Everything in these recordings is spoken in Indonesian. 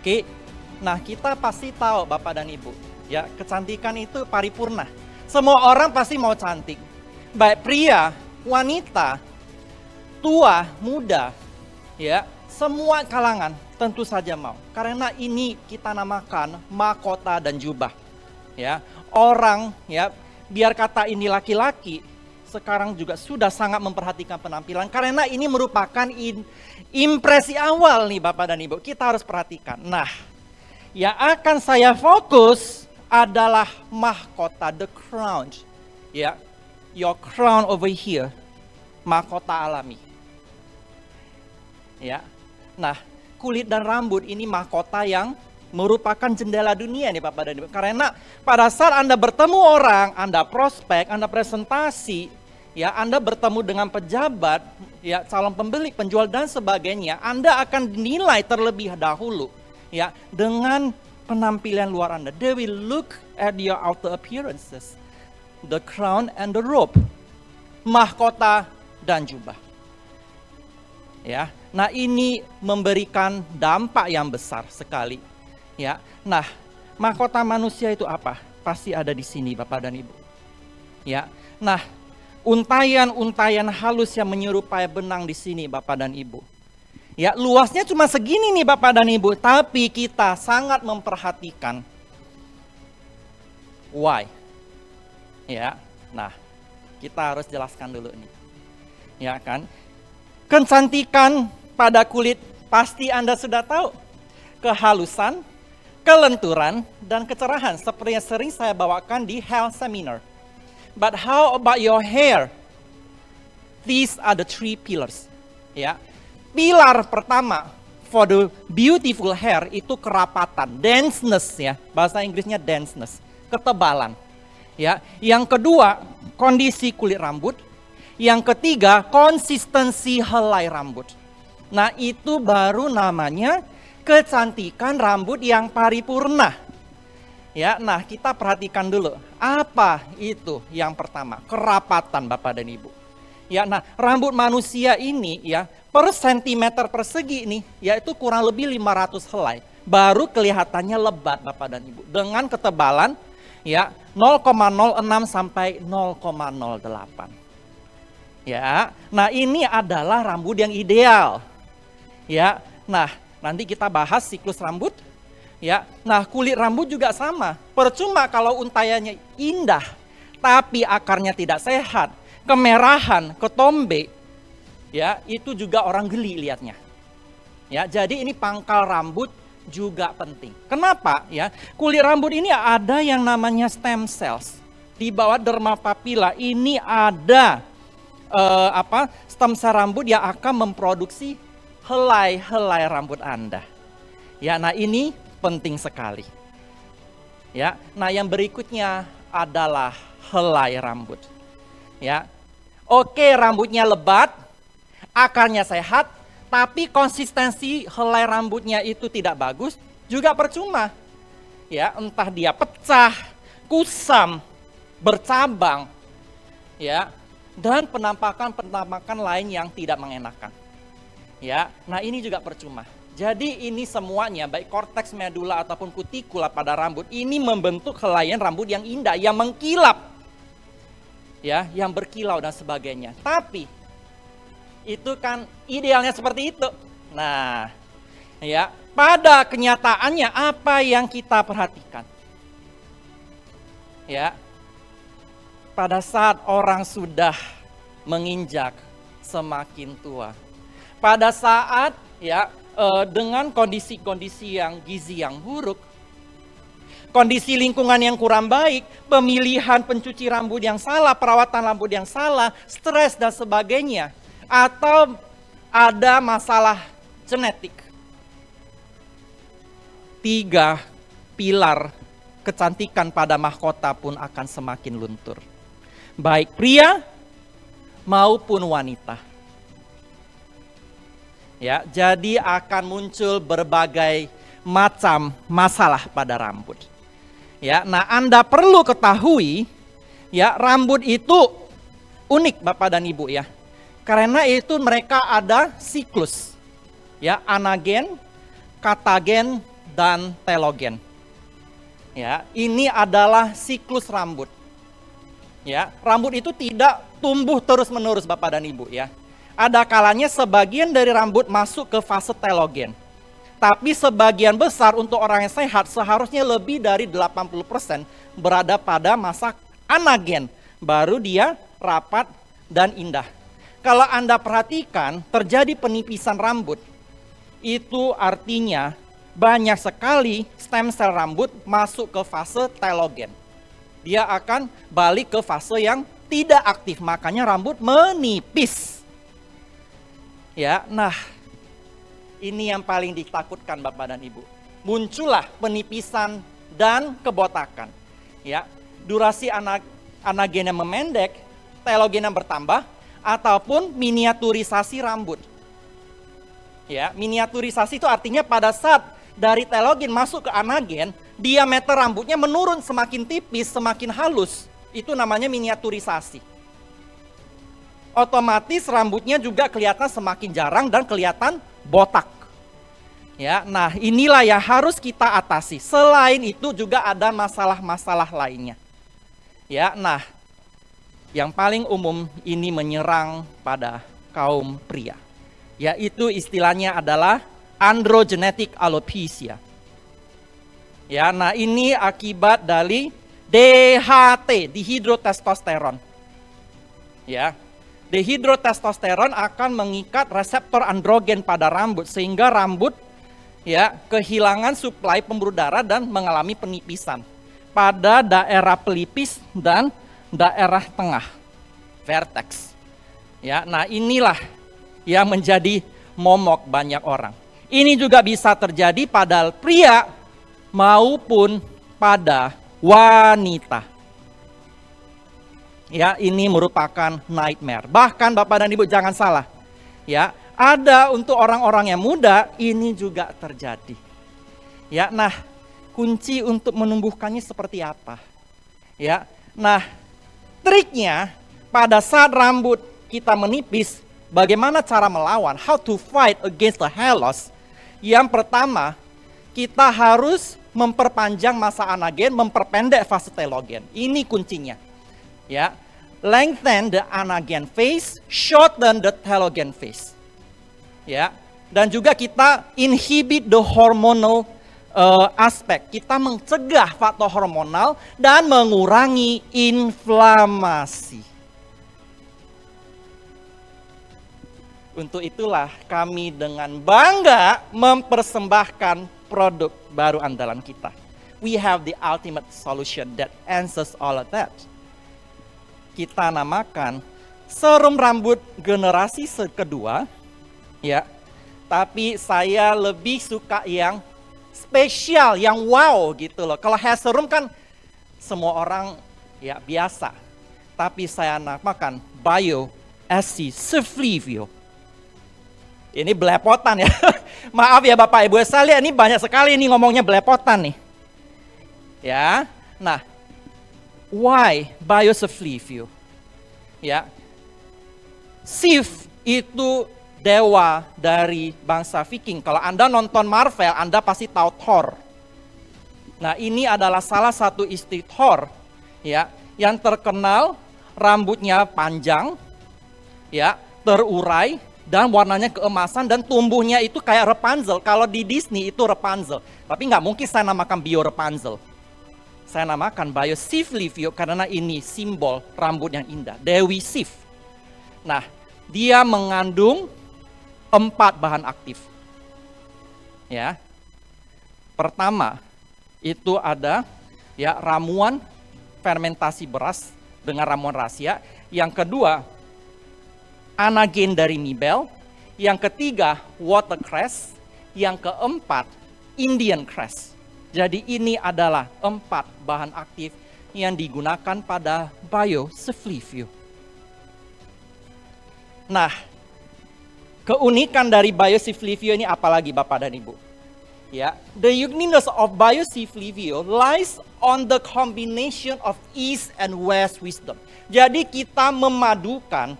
Oke. Nah, kita pasti tahu Bapak dan Ibu, ya, kecantikan itu paripurna. Semua orang pasti mau cantik. Baik pria, wanita, tua, muda, ya, semua kalangan tentu saja mau. Karena ini kita namakan mahkota dan jubah. Ya, orang, ya, biar kata ini laki-laki, sekarang juga sudah sangat memperhatikan penampilan karena ini merupakan impresi awal nih Bapak dan Ibu. Kita harus perhatikan. Nah, yang akan saya fokus adalah mahkota, the crown. Ya, your crown over here, mahkota alami. Ya, nah, kulit dan rambut ini mahkota yang merupakan jendela dunia nih Bapak dan Ibu. Karena pada saat Anda bertemu orang, Anda prospek, Anda presentasi, ya, Anda bertemu dengan pejabat, ya, calon pembeli, penjual dan sebagainya, Anda akan dinilai terlebih dahulu, ya, dengan penampilan luar Anda. They will look at your outer appearances, the crown and the robe, mahkota dan jubah. Ya, nah ini memberikan dampak yang besar sekali. Ya, nah mahkota manusia itu apa? Pasti ada di sini Bapak dan Ibu. Ya, nah untayan-untayan halus yang menyerupai benang di sini Bapak dan Ibu. Ya, luasnya cuma segini nih Bapak dan Ibu, tapi kita sangat memperhatikan. Why? Ya, nah kita harus jelaskan dulu nih. Ya kan? Kecantikan pada kulit pasti Anda sudah tahu. Kehalusan, kelenturan, dan kecerahan seperti yang sering saya bawakan di health seminar. But how about your hair? These are the 3 pillars. Ya. Pilar pertama for the beautiful hair itu kerapatan, denseness ya. Bahasa Inggrisnya denseness, ketebalan. Ya. Yang kedua, kondisi kulit rambut. Yang ketiga, konsistensi helai rambut. Nah, itu baru namanya kecantikan rambut yang paripurna. Ya, nah kita perhatikan dulu. Apa itu yang pertama? Kerapatan Bapak dan Ibu. Ya, nah rambut manusia ini ya per sentimeter persegi nih, yaitu kurang lebih 500 helai. Baru kelihatannya lebat Bapak dan Ibu. Dengan ketebalan ya 0,06 sampai 0,08. Ya, nah ini adalah rambut yang ideal. Ya, nah nanti kita bahas siklus rambut. Ya, nah kulit rambut juga sama. Percuma kalau untayannya indah, tapi akarnya tidak sehat, kemerahan, ketombe, ya itu juga orang geli lihatnya. Ya, jadi ini pangkal rambut juga penting. Kenapa? Ya, kulit rambut ini ada yang namanya stem cells. Di bawah derma papilla ini ada stem cell rambut yang akan memproduksi helai-helai rambut Anda. Ya, nah ini penting sekali. Ya, nah yang berikutnya adalah helai rambut. Ya, oke rambutnya lebat, akarnya sehat, tapi konsistensi helai rambutnya itu tidak bagus, juga percuma. Ya, entah dia pecah, kusam, bercabang, ya, dan penampakan lain yang tidak mengenakan. Ya, nah ini juga percuma. Jadi ini semuanya baik korteks medula ataupun kutikula pada rambut ini membentuk helaian rambut yang indah, yang mengkilap. Ya, yang berkilau dan sebagainya. Tapi itu kan idealnya seperti itu. Nah, ya, pada kenyataannya apa yang kita perhatikan? Ya. Pada saat orang sudah menginjak semakin tua. Pada saat ya dengan kondisi-kondisi yang gizi yang buruk, kondisi lingkungan yang kurang baik, pemilihan pencuci rambut yang salah, perawatan rambut yang salah, stres dan sebagainya, atau ada masalah genetik. 3 pilar kecantikan pada mahkota pun akan semakin luntur. Baik pria maupun wanita. Ya, jadi akan muncul berbagai macam masalah pada rambut. Ya, nah Anda perlu ketahui ya rambut itu unik Bapak dan Ibu ya. Karena itu mereka ada siklus. Ya, anagen, katagen dan telogen. Ya, ini adalah siklus rambut. Ya, rambut itu tidak tumbuh terus-menerus Bapak dan Ibu ya. Ada kalanya sebagian dari rambut masuk ke fase telogen. Tapi sebagian besar untuk orang yang sehat seharusnya lebih dari 80% berada pada masa anagen. Baru dia rapat dan indah. Kalau Anda perhatikan terjadi penipisan rambut, itu artinya banyak sekali stem sel rambut masuk ke fase telogen. Dia akan balik ke fase yang tidak aktif, makanya rambut menipis. Ya, nah ini yang paling ditakutkan Bapak dan Ibu. Muncullah penipisan dan kebotakan. Ya, durasi anagennya memendek, telogennya bertambah, ataupun miniaturisasi rambut. Ya, miniaturisasi itu artinya pada saat dari telogen masuk ke anagen, diameter rambutnya menurun semakin tipis, semakin halus. Itu namanya miniaturisasi. Otomatis rambutnya juga kelihatan semakin jarang dan kelihatan botak. Ya, nah inilah yang harus kita atasi. Selain itu juga ada masalah-masalah lainnya. Ya, nah yang paling umum ini menyerang pada kaum pria. Yaitu istilahnya adalah androgenetic alopecia. Ya, nah ini akibat dari DHT, dihidrotestosteron. Ya, dihidrotestosteron akan mengikat reseptor androgen pada rambut sehingga rambut ya kehilangan suplai pembuluh darah dan mengalami penipisan pada daerah pelipis dan daerah tengah, vertex. Ya, nah inilah yang menjadi momok banyak orang. Ini juga bisa terjadi pada pria maupun pada wanita. Ya, ini merupakan nightmare. Bahkan Bapak dan Ibu jangan salah. Ya, ada untuk orang-orang yang muda ini juga terjadi. Ya, nah kunci untuk menumbuhkannya seperti apa? Ya, nah triknya pada saat rambut kita menipis, bagaimana cara melawan? How to fight against the hair loss? Yang pertama, kita harus memperpanjang masa anagen, memperpendek fase telogen. Ini kuncinya. Ya, lengthen the anagen phase, shorten the telogen phase. Ya, dan juga kita inhibit the hormonal aspek. Kita mencegah faktor hormonal dan mengurangi inflamasi. Untuk itulah kami dengan bangga mempersembahkan produk baru andalan kita. We have the ultimate solution that answers all of that. Kita namakan serum rambut generasi kedua, ya. Tapi saya lebih suka yang spesial, yang wow gitu loh. Kalau hair serum kan semua orang ya biasa. Tapi saya namakan Bio SC Ceflivio. Ini belepotan ya. Maaf ya Bapak Ibu, saya lihat ini banyak sekali ini ngomongnya belepotan nih. Ya. Nah, why Bio Ceflivio? Ya. Sif itu dewa dari bangsa Viking. Kalau Anda nonton Marvel, Anda pasti tahu Thor. Nah, ini adalah salah satu istri Thor ya, yang terkenal rambutnya panjang ya, terurai dan warnanya keemasan dan tumbuhnya itu kayak Rapunzel. Kalau di Disney itu Rapunzel. Tapi nggak mungkin saya namakan Bio Rapunzel. Saya namakan Bio Ceflivio karena ini simbol rambut yang indah. Dewi Sif. Nah, dia mengandung 4 bahan aktif. Ya. Pertama, itu ada ya ramuan fermentasi beras dengan ramuan rahasia. Yang kedua, anagen dari mibel, yang ketiga watercress, yang keempat Indian cress. Jadi ini adalah 4 bahan aktif yang digunakan pada Bio Ceflivio. Nah, keunikan dari Bio Ceflivio ini apalagi Bapak dan Ibu? Ya, the uniqueness of Bio Ceflivio lies on the combination of East and West wisdom. Jadi kita memadukan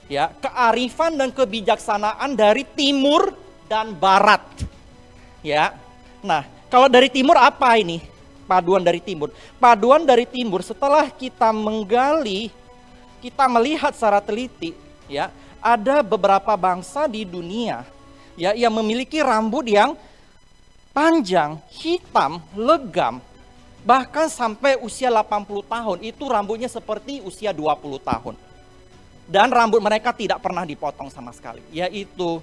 ya, kearifan dan kebijaksanaan dari timur dan barat. Ya. Nah, Kalau dari timur apa ini? Paduan dari timur. Paduan dari timur setelah kita menggali, kita melihat secara teliti, ya, ada beberapa bangsa di dunia ya yang memiliki rambut yang panjang, hitam, legam, bahkan sampai usia 80 tahun. Itu rambutnya seperti usia 20 tahun. Dan rambut mereka tidak pernah dipotong sama sekali, yaitu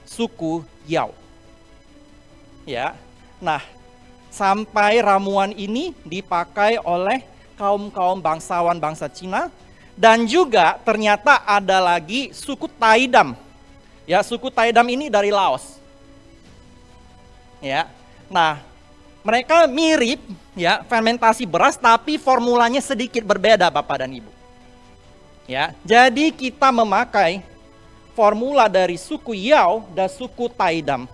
suku Yao. Ya. Nah, sampai ramuan ini dipakai oleh kaum-kaum bangsawan bangsa Cina, dan juga ternyata ada lagi suku Taidam. Ya, suku Taidam ini dari Laos. Ya. Nah, mereka mirip ya, fermentasi beras tapi formulanya sedikit berbeda Bapak dan Ibu. Ya, jadi kita memakai formula dari suku Yao dan suku Taidam.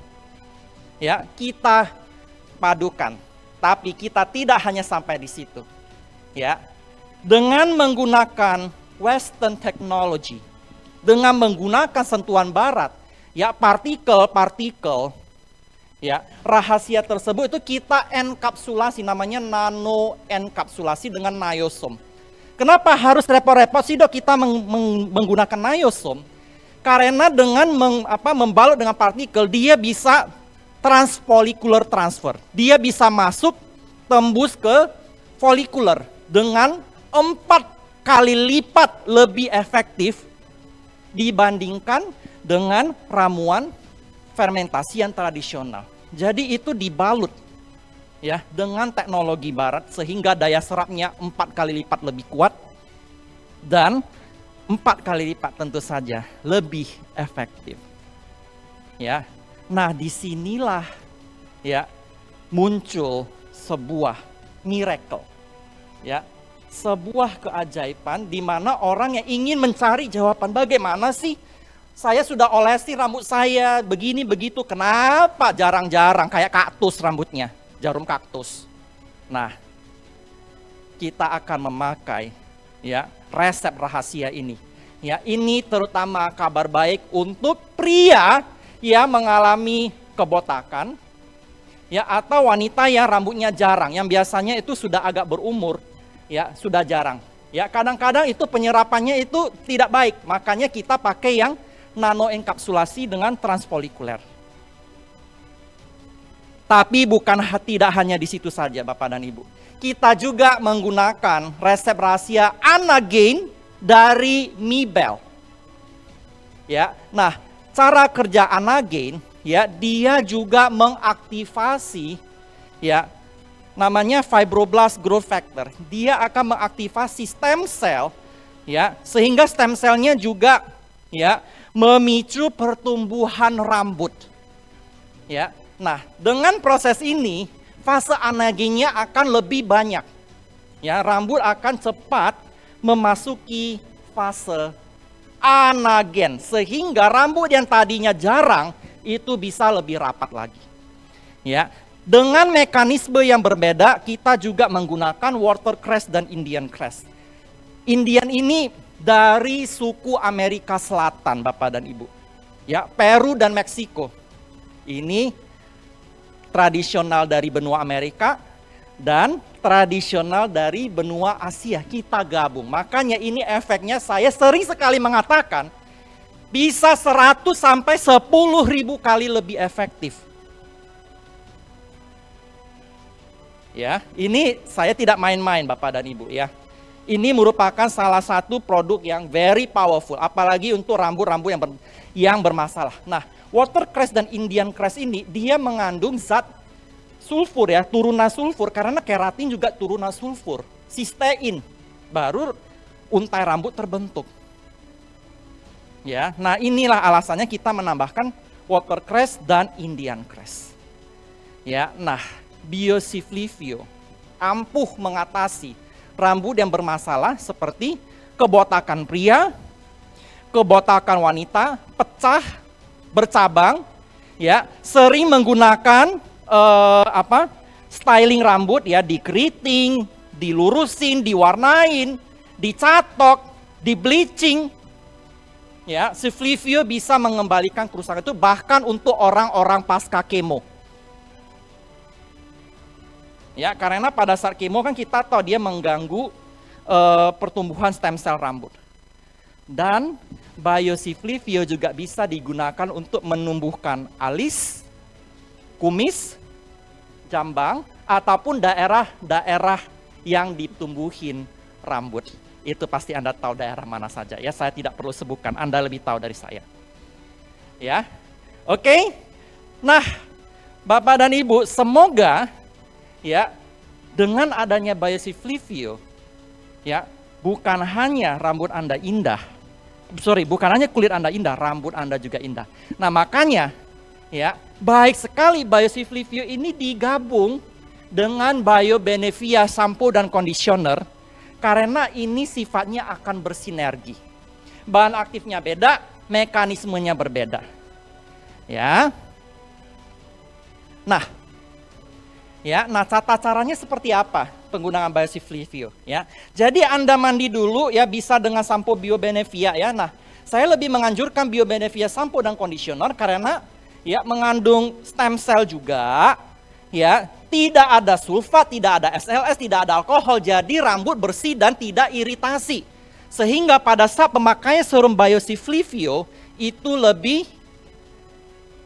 Ya, kita padukan. Tapi kita tidak hanya sampai di situ. Ya. Dengan menggunakan Western technology, dengan menggunakan sentuhan barat, ya, partikel-partikel, ya, rahasia tersebut itu kita enkapsulasi, namanya nano enkapsulasi dengan nayosom. Kenapa harus repot-repot sih dok kita menggunakan nayosom? Karena dengan membalut dengan partikel, dia bisa transfolikular transfer. Dia bisa masuk tembus ke folikuler dengan 4 kali lipat lebih efektif dibandingkan dengan ramuan fermentasi yang tradisional. Jadi itu dibalut ya dengan teknologi barat sehingga daya serapnya 4 kali lipat lebih kuat dan 4 kali lipat tentu saja lebih efektif. Ya. Nah, disinilah ya muncul sebuah miracle, ya, sebuah keajaiban di mana orang yang ingin mencari jawaban bagaimana sih saya sudah olesi rambut saya begini begitu, kenapa jarang-jarang kayak kaktus rambutnya, jarum kaktus. Nah, kita akan memakai ya resep rahasia ini. Ya, ini terutama kabar baik untuk pria yang mengalami kebotakan, ya, atau wanita yang rambutnya jarang, yang biasanya itu sudah agak berumur, ya, sudah jarang. Ya, kadang-kadang itu penyerapannya itu tidak baik, makanya kita pakai yang nano enkapsulasi dengan transfolikuler. Tapi tidak hanya di situ saja Bapak dan Ibu. Kita juga menggunakan resep rahasia Anagain dari Mibel. Ya, nah, cara kerja Anagain, ya, dia juga mengaktifasi, ya, namanya fibroblast growth factor. Dia akan mengaktifasi stem cell, ya, sehingga stem cellnya juga, ya, memicu pertumbuhan rambut. Ya, nah, dengan proses ini, fase Anagainnya akan lebih banyak. Ya, rambut akan cepat memasuki fase Anagen, sehingga rambut yang tadinya jarang itu bisa lebih rapat lagi. Ya, dengan mekanisme yang berbeda kita juga menggunakan watercress dan Indian cress. Indian ini dari suku Amerika Selatan Bapak dan Ibu. Ya, Peru dan Meksiko. Ini tradisional dari benua Amerika dan tradisional dari benua Asia, kita gabung. Makanya ini efeknya saya sering sekali mengatakan bisa 100 sampai 10.000 kali lebih efektif. Ya, ini saya tidak main-main Bapak dan Ibu ya. Ini merupakan salah satu produk yang very powerful, apalagi untuk rambut-rambut yang bermasalah. Nah, watercress dan Indian cress ini dia mengandung zat sulfur ya, turunan sulfur, karena keratin juga turunan sulfur, sistein, baru untai rambut terbentuk. Ya, nah inilah alasannya kita menambahkan watercress dan Indian cress. Ya, nah Biosiflivio ampuh mengatasi rambut yang bermasalah seperti kebotakan pria, kebotakan wanita, pecah, bercabang, ya, sering menggunakan styling rambut ya, dikeriting, dilurusin, diwarnain, dicatok, di bleaching. Ya, Siflivio bisa mengembalikan kerusakan itu bahkan untuk orang-orang pasca kemo. Ya, karena pada saat kemo kan kita tahu dia mengganggu pertumbuhan stem cell rambut. Dan Biosiflivio juga bisa digunakan untuk menumbuhkan alis, kumis, jambang, ataupun daerah-daerah yang ditumbuhin rambut. Itu pasti Anda tahu daerah mana saja ya, saya tidak perlu sebutkan, Anda lebih tahu dari saya. Ya. Oke. Nah, Bapak dan Ibu, semoga ya dengan adanya Biosiflivio ya, bukan hanya rambut Anda indah. Bukan hanya kulit Anda indah, rambut Anda juga indah. Nah, makanya ya, baik sekali Biosiflivio ini digabung dengan BioBenefia shampoo dan conditioner karena ini sifatnya akan bersinergi. Bahan aktifnya beda, mekanismenya berbeda. Ya. Nah, tata caranya seperti apa penggunaan Biosiflivio ya. Jadi Anda mandi dulu ya, bisa dengan sampo BioBenefia ya. Nah, saya lebih menganjurkan BioBenefia shampoo dan conditioner karena ya mengandung stem cell juga ya, tidak ada sulfat, tidak ada SLS, tidak ada alkohol, jadi rambut bersih dan tidak iritasi. Sehingga pada saat pemakaian serum Biosiflivio itu lebih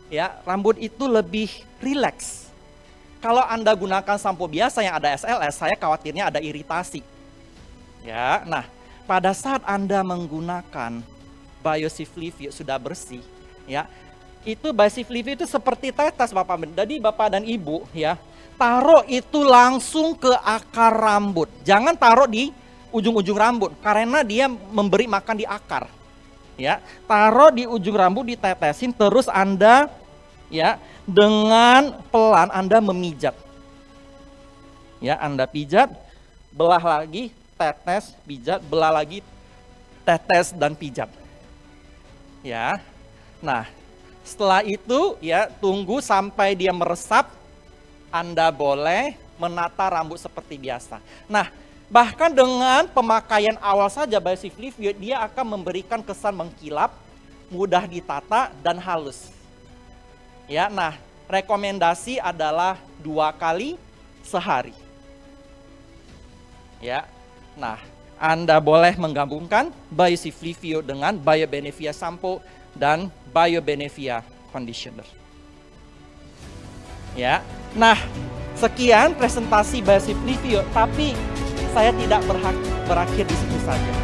ya, rambut itu lebih rileks. Kalau Anda gunakan sampo biasa yang ada SLS, saya khawatirnya ada iritasi. Ya, nah, pada saat Anda menggunakan Biosiflivio sudah bersih, ya, itu Biosiflivio itu seperti tetes Bapak. Jadi Bapak dan Ibu ya, taruh itu langsung ke akar rambut. Jangan taruh di ujung-ujung rambut karena dia memberi makan di akar. Ya, taruh di ujung rambut, ditetesin, terus Anda ya dengan pelan Anda memijat. Ya, Anda pijat, belah lagi, tetes, pijat, belah lagi, tetes dan pijat. Ya. Nah, setelah itu ya tunggu sampai dia meresap, Anda boleh menata rambut seperti biasa. Nah, bahkan dengan pemakaian awal saja Biosiflivio, dia akan memberikan kesan mengkilap, mudah ditata dan halus. Ya, nah, rekomendasi adalah 2 kali sehari. Ya. Nah, Anda boleh menggabungkan Biosiflivio dengan BioBenefia shampoo dan BioBenefia conditioner. Ya. Nah, sekian presentasi Biosiflivio, tapi saya tidak berakhir di situ saja.